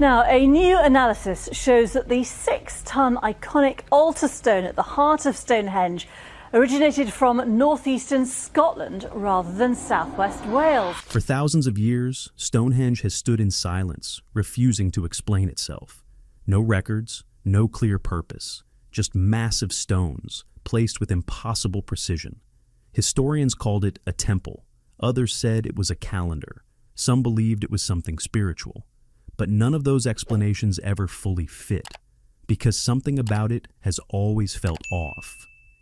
Now, a new analysis shows that the 6-ton iconic altar stone at the heart of Stonehenge originated from northeastern Scotland rather than southwest Wales. For thousands of years, Stonehenge has stood in silence, refusing to explain itself. No records, no clear purpose, just massive stones placed with impossible precision. Historians called it a temple. Others said it was a calendar. Some believed it was something spiritual. But none of those explanations ever fully fit, because something about it has always felt off.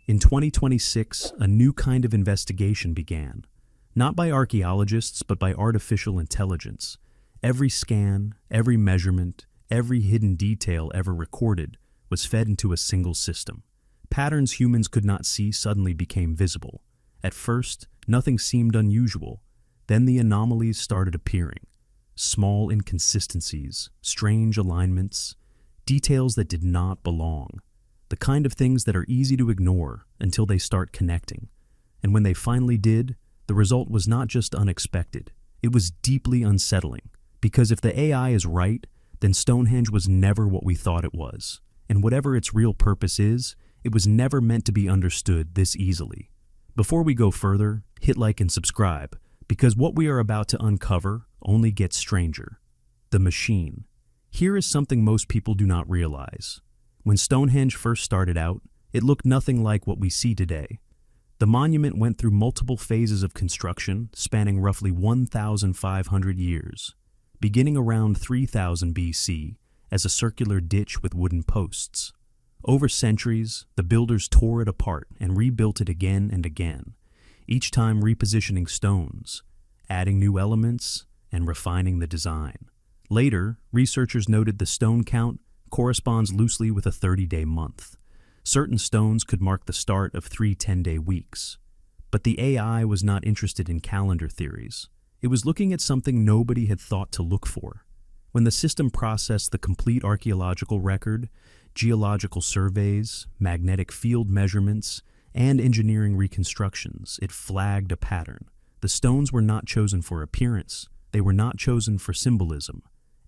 In 2026, a new kind of investigation began, not by archaeologists, but by artificial intelligence. Every scan, every measurement, every hidden detail ever recorded was fed into a single system. Patterns humans could not see suddenly became visible. At first, nothing seemed unusual. Then the anomalies started appearing. Small inconsistencies, strange alignments, details that did not belong. The kind of things that are easy to ignore until they start connecting. And when they finally did, the result was not just unexpected. It was deeply unsettling. Because if the AI is right, then Stonehenge was never what we thought it was. And whatever its real purpose is, it was never meant to be understood this easily. Before we go further, hit like and subscribe, because what we are about to uncover only gets stranger. The machine. Here is something most people do not realize. When Stonehenge first started out, it looked nothing like what we see today. The monument went through multiple phases of construction, spanning roughly 1,500 years, beginning around 3000 BC as a circular ditch with wooden posts. Over centuries, the builders tore it apart and rebuilt it again and again, each time repositioning stones, adding new elements, and refining the design. Later, researchers noted the stone count corresponds loosely with a 30-day month. Certain stones could mark the start of 3 10-day weeks. But the AI was not interested in calendar theories. It was looking at something nobody had thought to look for. When the system processed the complete archaeological record, geological surveys, magnetic field measurements, and engineering reconstructions, it flagged a pattern. The stones were not chosen for appearance. They were not chosen for symbolism.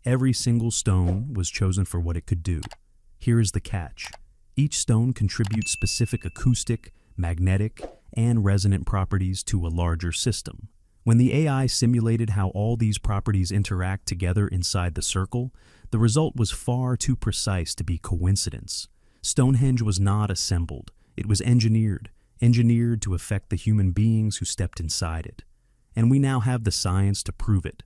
Every single stone was chosen for what it could do. Here is the catch. Each stone contributes specific acoustic, magnetic, and resonant properties to a larger system. When the AI simulated how all these properties interact together inside the circle, the result was far too precise to be coincidence. Stonehenge was not assembled. It was engineered to affect the human beings who stepped inside it. And we now have the science to prove it.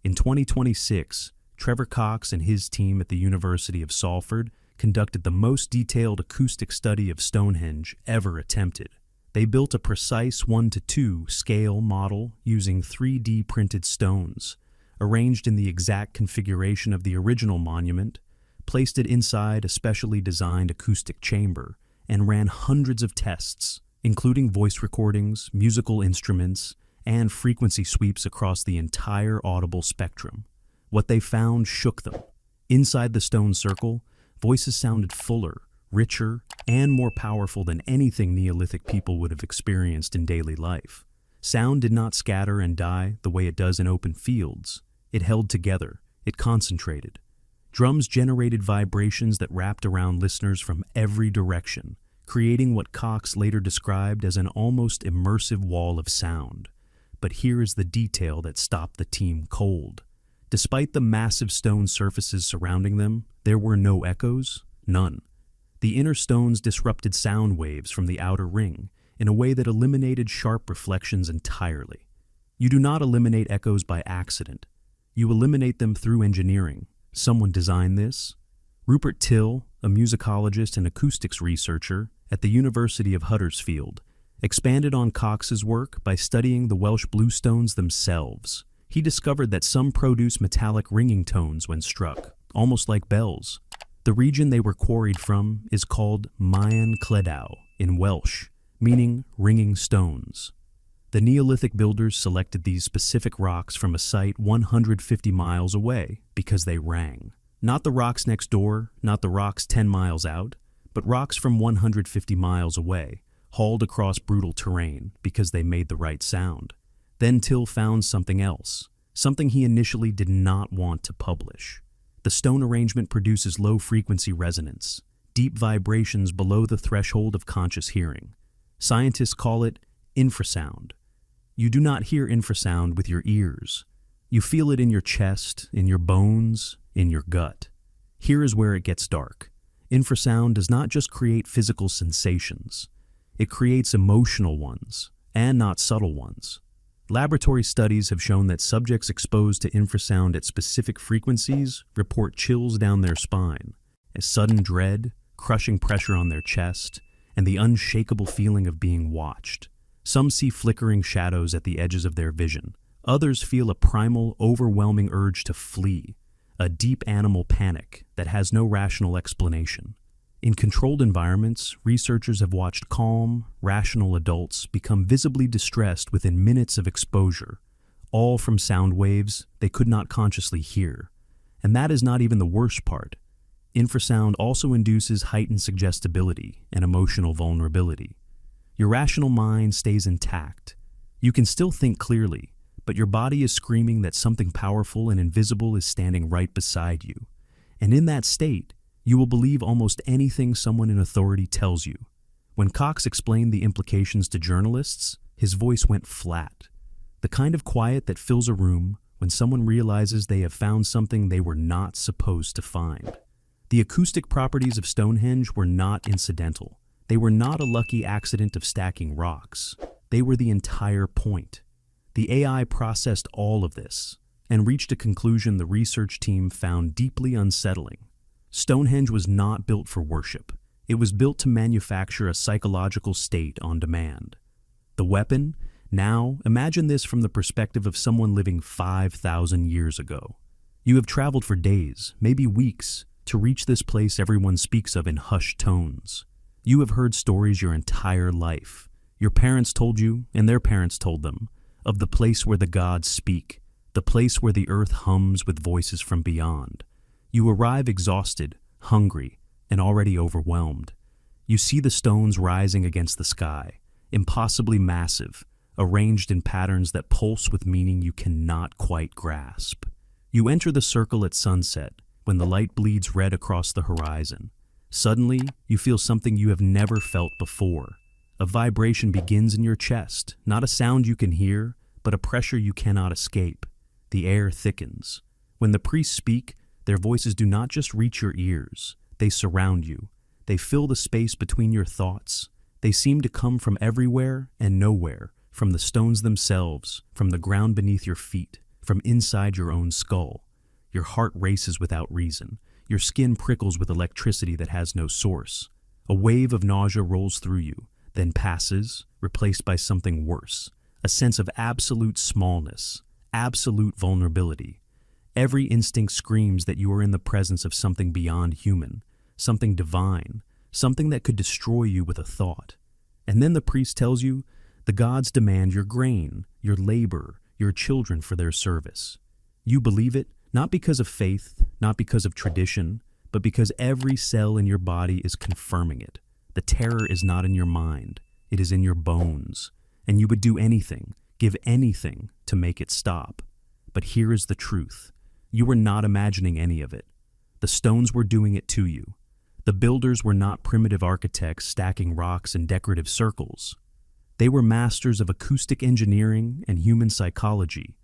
In 2026, Trevor Cox and his team at the University of Salford conducted the most detailed acoustic study of Stonehenge ever attempted. They built a precise 1:2 scale model using 3D printed stones, arranged in the exact configuration of the original monument, placed it inside a specially designed acoustic chamber, and ran hundreds of tests, including voice recordings, musical instruments, and frequency sweeps across the entire audible spectrum. What they found shook them. Inside the stone circle, voices sounded fuller, richer, and more powerful than anything Neolithic people would have experienced in daily life. Sound did not scatter and die the way it does in open fields. It held together. It concentrated. Drums generated vibrations that wrapped around listeners from every direction, creating what Cox later described as an almost immersive wall of sound. But here is the detail that stopped the team cold. Despite the massive stone surfaces surrounding them, there were no echoes, none. The inner stones disrupted sound waves from the outer ring in a way that eliminated sharp reflections entirely. You do not eliminate echoes by accident. You eliminate them through engineering. Someone designed this. Rupert Till, a musicologist and acoustics researcher at the University of Huddersfield, expanded on Cox's work by studying the Welsh bluestones themselves. He discovered that some produce metallic ringing tones when struck, almost like bells. The region they were quarried from is called Maen Cledaw in Welsh, meaning ringing stones. The Neolithic builders selected these specific rocks from a site 150 miles away because they rang. Not the rocks next door, not the rocks 10 miles out, but rocks from 150 miles away, hauled across brutal terrain because they made the right sound. Then Till found something else, something he initially did not want to publish. The stone arrangement produces low-frequency resonance, deep vibrations below the threshold of conscious hearing. Scientists call it infrasound. You do not hear infrasound with your ears. You feel it in your chest, in your bones, in your gut. Here is where it gets dark. Infrasound does not just create physical sensations. It creates emotional ones, and not subtle ones. Laboratory studies have shown that subjects exposed to infrasound at specific frequencies report chills down their spine, a sudden dread, crushing pressure on their chest, and the unshakable feeling of being watched. Some see flickering shadows at the edges of their vision. Others feel a primal, overwhelming urge to flee, a deep animal panic that has no rational explanation. In controlled environments, researchers have watched calm, rational adults become visibly distressed within minutes of exposure, all from sound waves they could not consciously hear. And that is not even the worst part. Infrasound also induces heightened suggestibility and emotional vulnerability. Your rational mind stays intact. You can still think clearly, but your body is screaming that something powerful and invisible is standing right beside you. And in that state, you will believe almost anything someone in authority tells you. When Cox explained the implications to journalists, his voice went flat. The kind of quiet that fills a room when someone realizes they have found something they were not supposed to find. The acoustic properties of Stonehenge were not incidental. They were not a lucky accident of stacking rocks. They were the entire point. The AI processed all of this and reached a conclusion the research team found deeply unsettling. Stonehenge was not built for worship. It was built to manufacture a psychological state on demand. The weapon? Now, imagine this from the perspective of someone living 5,000 years ago. You have traveled for days, maybe weeks, to reach this place everyone speaks of in hushed tones. You have heard stories your entire life. Your parents told you, and their parents told them, of the place where the gods speak, the place where the earth hums with voices from beyond. You arrive exhausted, hungry, and already overwhelmed. You see the stones rising against the sky, impossibly massive, arranged in patterns that pulse with meaning you cannot quite grasp. You enter the circle at sunset, when the light bleeds red across the horizon. Suddenly, you feel something you have never felt before. A vibration begins in your chest, not a sound you can hear, but a pressure you cannot escape. The air thickens. When the priests speak, their voices do not just reach your ears. They surround you. They fill the space between your thoughts. They seem to come from everywhere and nowhere, from the stones themselves, from the ground beneath your feet, from inside your own skull. Your heart races without reason. Your skin prickles with electricity that has no source. A wave of nausea rolls through you, then passes, replaced by something worse. A sense of absolute smallness, absolute vulnerability. Every instinct screams that you are in the presence of something beyond human, something divine, something that could destroy you with a thought. And then the priest tells you, the gods demand your grain, your labor, your children for their service. You believe it, not because of faith, not because of tradition, but because every cell in your body is confirming it. The terror is not in your mind, it is in your bones, and you would do anything, give anything to make it stop. But here is the truth. You were not imagining any of it. The stones were doing it to you. The builders were not primitive architects stacking rocks in decorative circles. They were masters of acoustic engineering and human psychology,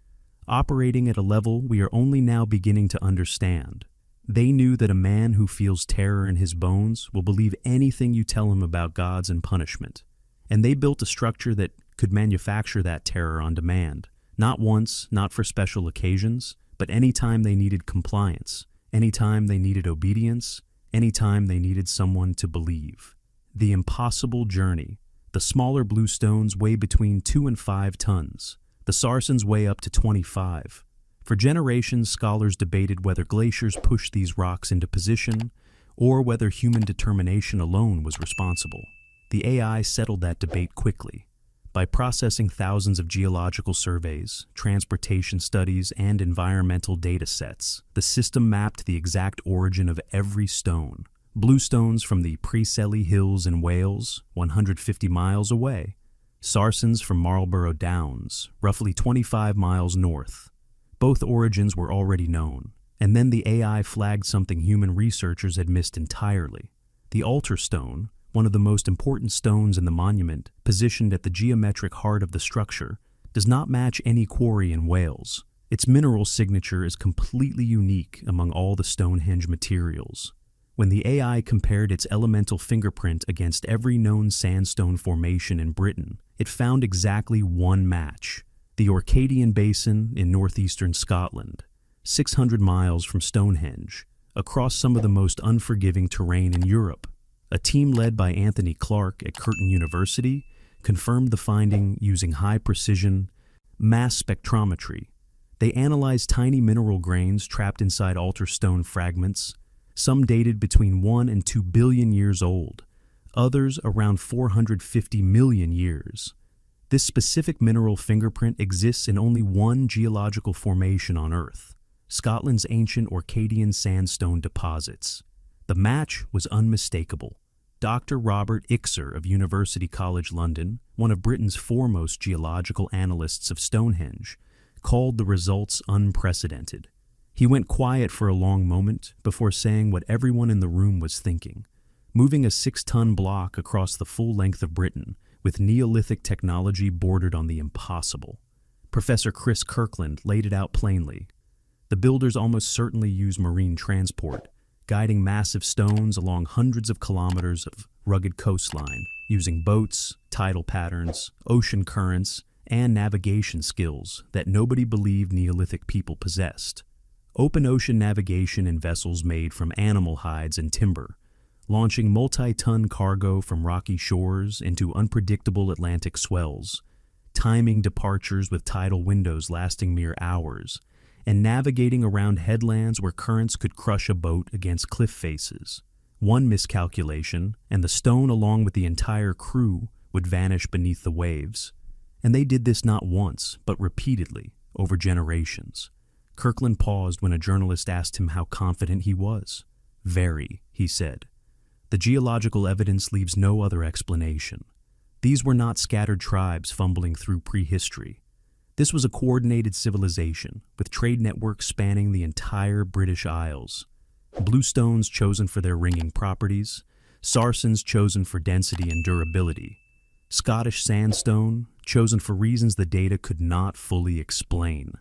operating at a level we are only now beginning to understand. They knew that a man who feels terror in his bones will believe anything you tell him about gods and punishment. And they built a structure that could manufacture that terror on demand, not once, not for special occasions, but any time they needed compliance, any time they needed obedience, any time they needed someone to believe. The impossible journey. The smaller blue stones weigh between 2 and 5 tons. The Sarsens weigh up to 25. For generations, scholars debated whether glaciers pushed these rocks into position or whether human determination alone was responsible. The AI settled that debate quickly. By processing thousands of geological surveys, transportation studies, and environmental data sets, the system mapped the exact origin of every stone. Blue stones from the Preseli Hills in Wales, 150 miles away. Sarsens from Marlborough Downs, roughly 25 miles north. Both origins were already known, And then the AI flagged something human researchers had missed entirely. The altar stone, one of the most important stones in the monument, positioned at the geometric heart of the structure, does not match any quarry in Wales. Its mineral signature is completely unique among all the Stonehenge materials. When the AI compared its elemental fingerprint against every known sandstone formation in Britain, it found exactly one match: the Orcadian Basin in northeastern Scotland, 600 miles from Stonehenge, across some of the most unforgiving terrain in Europe. A team led by Anthony Clark at Curtin University confirmed the finding using high-precision mass spectrometry. They analyzed tiny mineral grains trapped inside altar stone fragments, some dated between 1 and 2 billion years old, others around 450 million years. This specific mineral fingerprint exists in only one geological formation on Earth: Scotland's ancient Orcadian sandstone deposits. The match was unmistakable. Dr. Robert Ixer of University College London, one of Britain's foremost geological analysts of Stonehenge, called the results unprecedented. He went quiet for a long moment before saying what everyone in the room was thinking. Moving a 6-ton block across the full length of Britain with Neolithic technology bordered on the impossible. Professor Chris Kirkland laid it out plainly. The builders almost certainly used marine transport, guiding massive stones along hundreds of kilometers of rugged coastline, using boats, tidal patterns, ocean currents, and navigation skills that nobody believed Neolithic people possessed. Open ocean navigation in vessels made from animal hides and timber, launching multi-ton cargo from rocky shores into unpredictable Atlantic swells, timing departures with tidal windows lasting mere hours, and navigating around headlands where currents could crush a boat against cliff faces. One miscalculation, and the stone along with the entire crew would vanish beneath the waves. And they did this not once, but repeatedly, over generations. Kirkland paused when a journalist asked him how confident he was. "Very," he said. "The geological evidence leaves no other explanation. These were not scattered tribes fumbling through prehistory. This was a coordinated civilization, with trade networks spanning the entire British Isles. Bluestones chosen for their ringing properties, sarsens chosen for density and durability, Scottish sandstone chosen for reasons the data could not fully explain.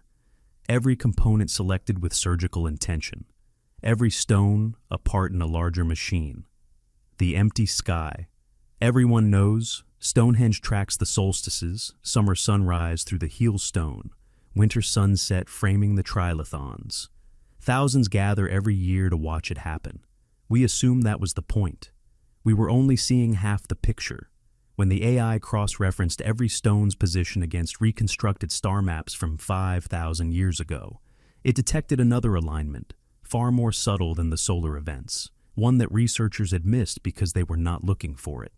Every component selected with surgical intention, every stone a part in a larger machine. The empty sky. Everyone knows Stonehenge tracks the solstices, summer sunrise through the heel stone, winter sunset framing the trilithons. Thousands gather every year to watch it happen. We assumed that was the point. We were only seeing half the picture. When the AI cross-referenced every stone's position against reconstructed star maps from 5,000 years ago, it detected another alignment, far more subtle than the solar events, one that researchers had missed because they were not looking for it.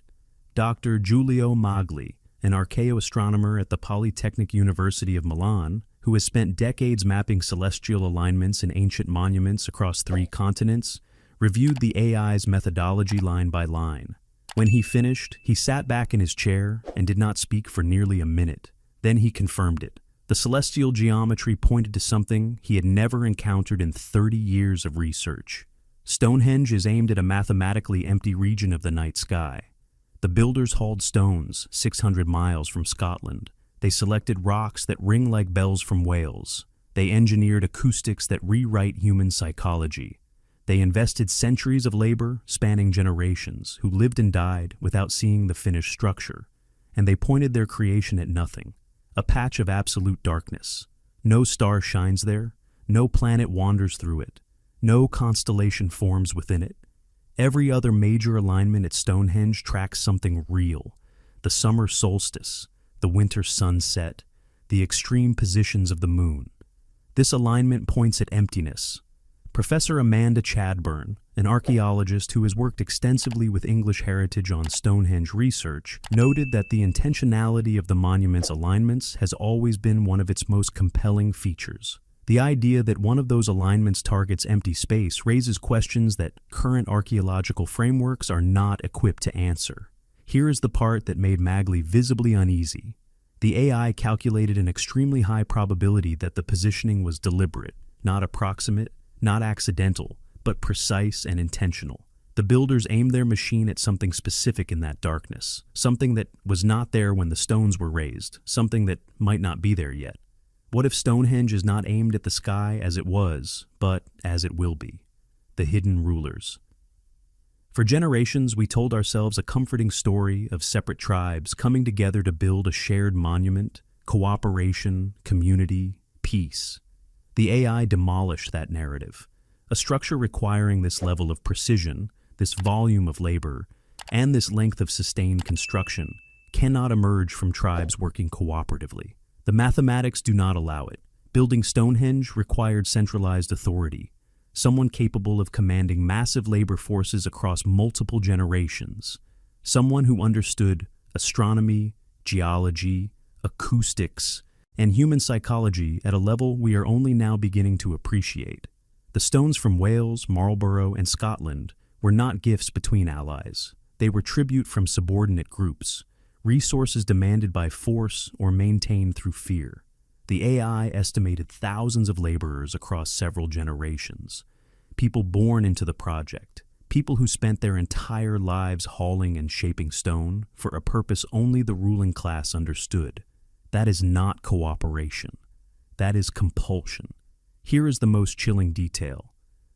Dr. Giulio Magli, an archaeoastronomer at the Polytechnic University of Milan, who has spent decades mapping celestial alignments in ancient monuments across 3 continents, reviewed the AI's methodology line by line. When he finished, he sat back in his chair and did not speak for nearly a minute. Then he confirmed it. The celestial geometry pointed to something he had never encountered in 30 years of research. Stonehenge is aimed at a mathematically empty region of the night sky. The builders hauled stones 600 miles from Scotland. They selected rocks that ring like bells from Wales. They engineered acoustics that rewrite human psychology. They invested centuries of labor, spanning generations, who lived and died without seeing the finished structure. And they pointed their creation at nothing, a patch of absolute darkness. No star shines there, no planet wanders through it, no constellation forms within it. Every other major alignment at Stonehenge tracks something real: the summer solstice, the winter sunset, the extreme positions of the moon. This alignment points at emptiness. Professor Amanda Chadburn, an archaeologist who has worked extensively with English heritage on Stonehenge research, noted that the intentionality of the monument's alignments has always been one of its most compelling features. The idea that one of those alignments targets empty space raises questions that current archaeological frameworks are not equipped to answer. Here is the part that made Magli visibly uneasy. The AI calculated an extremely high probability that the positioning was deliberate, not approximate, not accidental, but precise and intentional. The builders aimed their machine at something specific in that darkness, something that was not there when the stones were raised, something that might not be there yet. What if Stonehenge is not aimed at the sky as it was, but as it will be? The hidden rulers. For generations, we told ourselves a comforting story of separate tribes coming together to build a shared monument, cooperation, community, peace. The AI demolished that narrative. A structure requiring this level of precision, this volume of labor, and this length of sustained construction cannot emerge from tribes working cooperatively. The mathematics do not allow it. Building Stonehenge required centralized authority, someone capable of commanding massive labor forces across multiple generations, someone who understood astronomy, geology, acoustics, and human psychology at a level we are only now beginning to appreciate. The stones from Wales, Marlborough, and Scotland were not gifts between allies. They were tribute from subordinate groups, resources demanded by force or maintained through fear. The AI estimated thousands of laborers across several generations, people born into the project, people who spent their entire lives hauling and shaping stone for a purpose only the ruling class understood. That is not cooperation. That is compulsion. Here is the most chilling detail.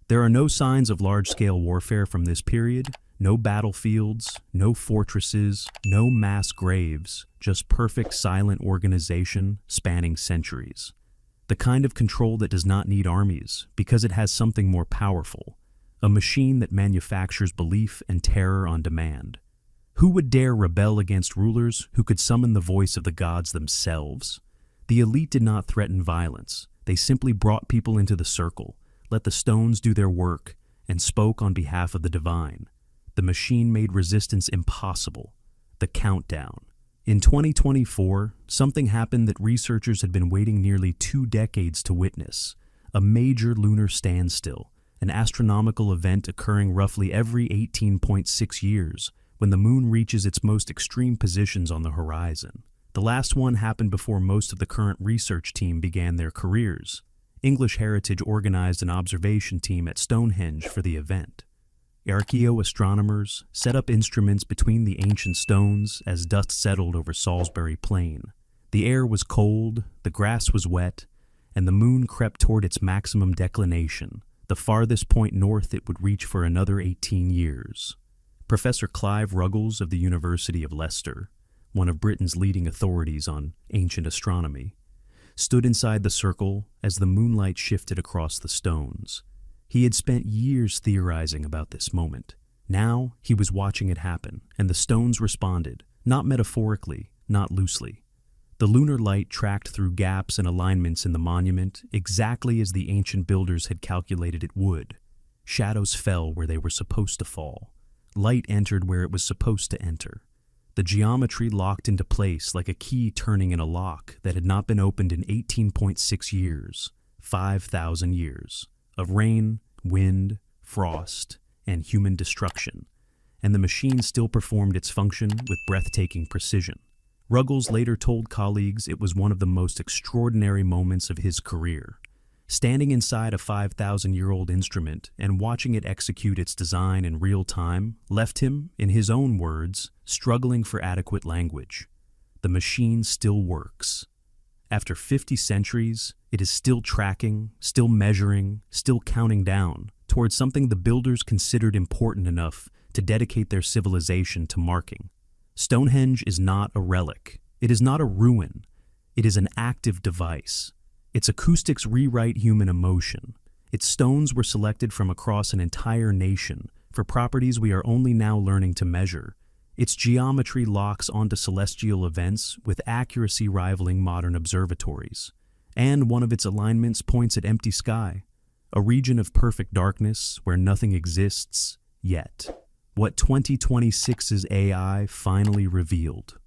There are no signs of large-scale warfare from this period, no battlefields, no fortresses, no mass graves, just perfect silent organization spanning centuries. The kind of control that does not need armies because it has something more powerful, a machine that manufactures belief and terror on demand. Who would dare rebel against rulers who could summon the voice of the gods themselves? The elite did not threaten violence. They simply brought people into the circle, let the stones do their work, and spoke on behalf of the divine. The machine made resistance impossible. The countdown. In 2024, something happened that researchers had been waiting nearly 2 decades to witness. A major lunar standstill, an astronomical event occurring roughly every 18.6 years, when the moon reaches its most extreme positions on the horizon. The last one happened before most of the current research team began their careers. English Heritage organized an observation team at Stonehenge for the event. Archaeoastronomers set up instruments between the ancient stones as dust settled over Salisbury Plain. The air was cold, the grass was wet, and the moon crept toward its maximum declination, the farthest point north it would reach for another 18 years. Professor Clive Ruggles of the University of Leicester, one of Britain's leading authorities on ancient astronomy, stood inside the circle as the moonlight shifted across the stones. He had spent years theorizing about this moment. Now he was watching it happen, and the stones responded, not metaphorically, not loosely. The lunar light tracked through gaps and alignments in the monument exactly as the ancient builders had calculated it would. Shadows fell where they were supposed to fall. Light entered where it was supposed to enter. The geometry locked into place like a key turning in a lock that had not been opened in 18.6 years, 5,000 years, of rain, wind, frost, and human destruction, and the machine still performed its function with breathtaking precision. Ruggles later told colleagues it was one of the most extraordinary moments of his career. Standing inside a 5,000-year-old instrument and watching it execute its design in real time left him, in his own words, struggling for adequate language. The machine still works. After 50 centuries, it is still tracking, still measuring, still counting down towards something the builders considered important enough to dedicate their civilization to marking. Stonehenge is not a relic. It is not a ruin. It is an active device. Its acoustics rewrite human emotion. Its stones were selected from across an entire nation for properties we are only now learning to measure. Its geometry locks onto celestial events with accuracy rivaling modern observatories. And one of its alignments points at empty sky, a region of perfect darkness where nothing exists yet. What 2026's AI finally revealed.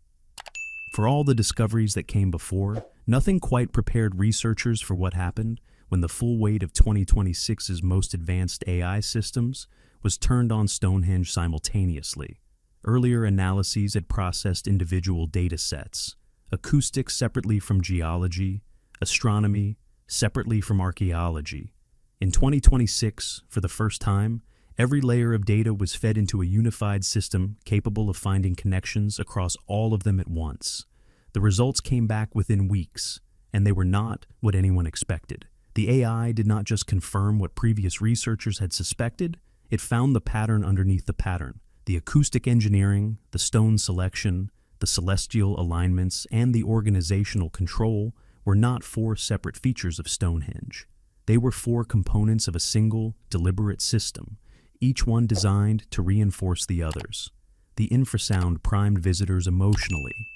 For all the discoveries that came before, nothing quite prepared researchers for what happened when the full weight of 2026's most advanced AI systems was turned on Stonehenge simultaneously. Earlier analyses had processed individual data sets, acoustics separately from geology, astronomy separately from archaeology. In 2026, for the first time, every layer of data was fed into a unified system capable of finding connections across all of them at once. The results came back within weeks, and they were not what anyone expected. The AI did not just confirm what previous researchers had suspected, it found the pattern underneath the pattern. The acoustic engineering, the stone selection, the celestial alignments, and the organizational control were not four separate features of Stonehenge. They were four components of a single, deliberate system, each one designed to reinforce the others. The infrasound primed visitors emotionally.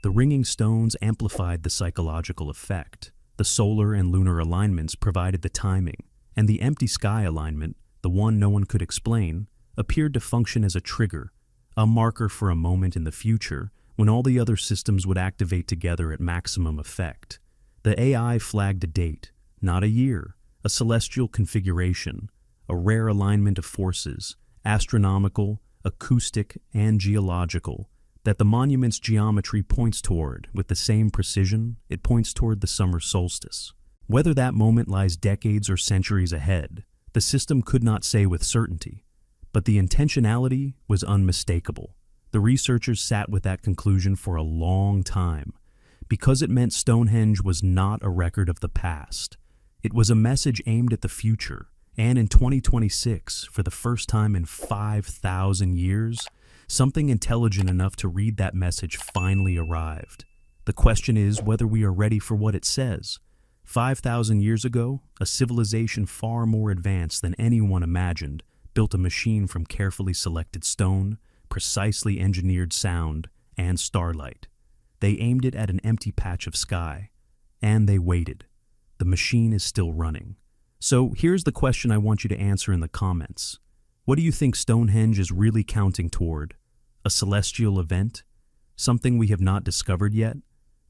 The ringing stones amplified the psychological effect. The solar and lunar alignments provided the timing, and the empty sky alignment, the one no one could explain, appeared to function as a trigger, a marker for a moment in the future when all the other systems would activate together at maximum effect. The AI flagged a date, not a year, a celestial configuration, a rare alignment of forces, astronomical, acoustic, and geological, that the monument's geometry points toward with the same precision it points toward the summer solstice. Whether that moment lies decades or centuries ahead, the system could not say with certainty, but the intentionality was unmistakable. The researchers sat with that conclusion for a long time, because it meant Stonehenge was not a record of the past. It was a message aimed at the future, and in 2026, for the first time in 5,000 years, something intelligent enough to read that message finally arrived. The question is whether we are ready for what it says. 5,000 years ago, a civilization far more advanced than anyone imagined built a machine from carefully selected stone, precisely engineered sound, and starlight. They aimed it at an empty patch of sky, and they waited. The machine is still running. So here's the question I want you to answer in the comments. What do you think Stonehenge is really counting toward? A celestial event? Something we have not discovered yet?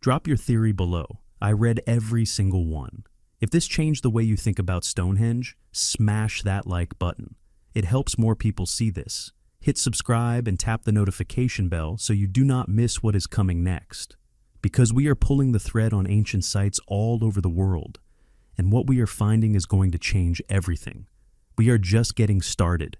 Drop your theory below. I read every single one. If this changed the way you think about Stonehenge, smash that like button. It helps more people see this. Hit subscribe and tap the notification bell so you do not miss what is coming next. Because we are pulling the thread on ancient sites all over the world, and what we are finding is going to change everything. We are just getting started.